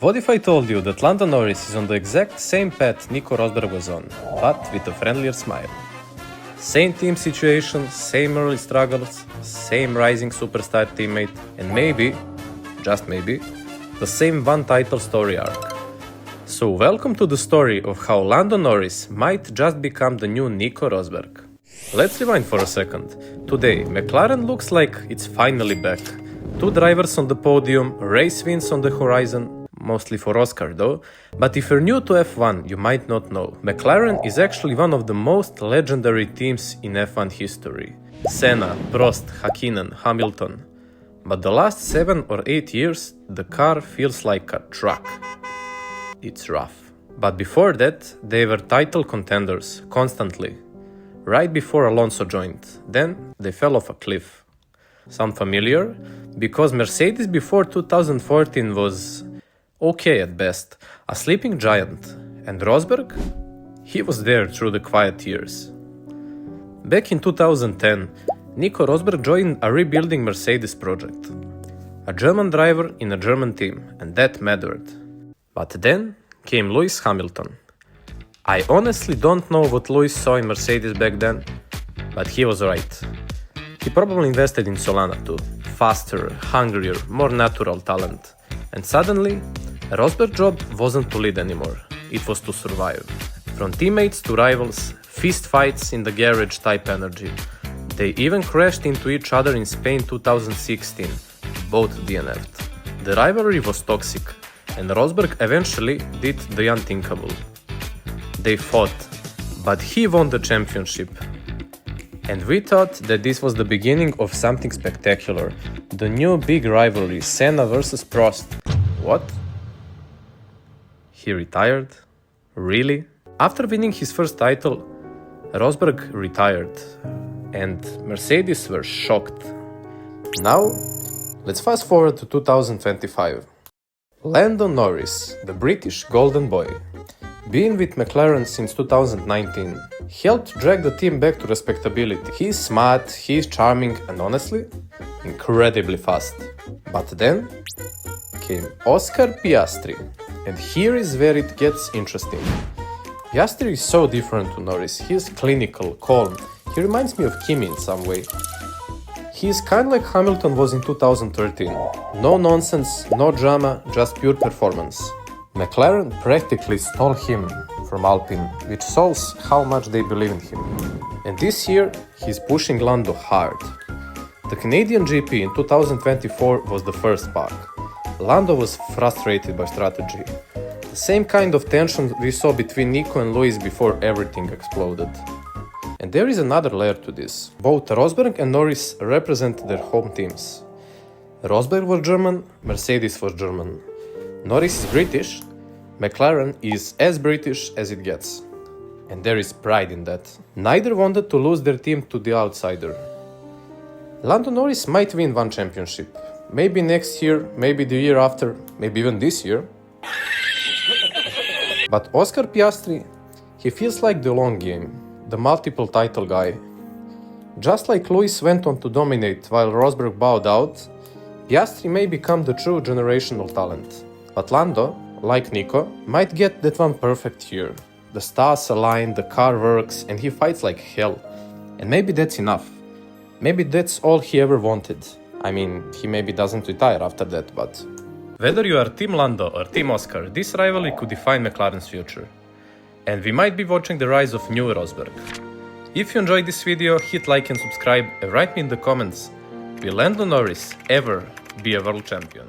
What if I told you that Lando Norris is on the exact same path Nico Rosberg was on, but with a friendlier smile? Same team situation, same early struggles, same rising superstar teammate, and maybe, just maybe, the same one title story arc. So welcome to the story of how Lando Norris might just become the new Nico Rosberg. Let's rewind for a second. Today, McLaren looks like it's finally back. Two drivers on the podium, race wins on the horizon, mostly for Oscar though. But if you're new to F1, you might not know. McLaren is actually one of the most legendary teams in F1 history. Senna, Prost, Hakkinen, Hamilton. But the last 7 or 8 years, the car feels like a truck. It's rough. But before that, they were title contenders, constantly. Right before Alonso joined. Then they fell off a cliff. Sound familiar? Because Mercedes before 2014 was okay at best, a sleeping giant. And Rosberg? He was there through the quiet years. Back in 2010, Nico Rosberg joined a rebuilding Mercedes project. A German driver in a German team, and that mattered. But then came Lewis Hamilton. I honestly don't know what Lewis saw in Mercedes back then, but he was right. He probably invested in Solana too. Faster, hungrier, more natural talent. And suddenly, Rosberg's job wasn't to lead anymore. It was to survive. From teammates to rivals, fist fights in the garage type energy. They even crashed into each other in Spain 2016. Both DNF'd. The rivalry was toxic, and Rosberg eventually did the unthinkable. They fought, but he won the championship. And we thought that this was the beginning of something spectacular. The new big rivalry, Senna versus Prost. What? He retired? Really? After winning his first title, Rosberg retired. And Mercedes were shocked. Now, let's fast forward to 2025. Lando Norris, the British golden boy. Being with McLaren since 2019, helped drag the team back to respectability. He's smart, he's charming, and honestly, incredibly fast. But then came Oscar Piastri. And here is where it gets interesting. Piastri is so different to Norris. He's clinical, calm. He reminds me of Kimi in some way. He's kind of like Hamilton was in 2013. No nonsense, no drama, just pure performance. McLaren practically stole him from Alpine, which shows how much they believe in him. And this year, he's pushing Lando hard. The Canadian GP in 2024 was the first spark. Lando was frustrated by strategy. The same kind of tension we saw between Nico and Lewis before everything exploded. And there is another layer to this. Both Rosberg and Norris represent their home teams. Rosberg was German, Mercedes was German. Norris is British, McLaren is as British as it gets. And there is pride in that. Neither wanted to lose their team to the outsider. Lando Norris might win one championship. Maybe next year, maybe the year after, maybe even this year. But Oscar Piastri, he feels like the long game, the multiple title guy. Just like Lewis went on to dominate while Rosberg bowed out, Piastri may become the true generational talent. But Lando, like Nico, might get that one perfect year. The stars align, the car works, and he fights like hell. And maybe that's enough. Maybe that's all he ever wanted. I mean, he maybe doesn't retire after that, but... Whether you are Team Lando or Team Oscar, this rivalry could define McLaren's future. And we might be watching the rise of new Rosberg. If you enjoyed this video, hit like and subscribe and write me in the comments, will Lando Norris ever be a world champion?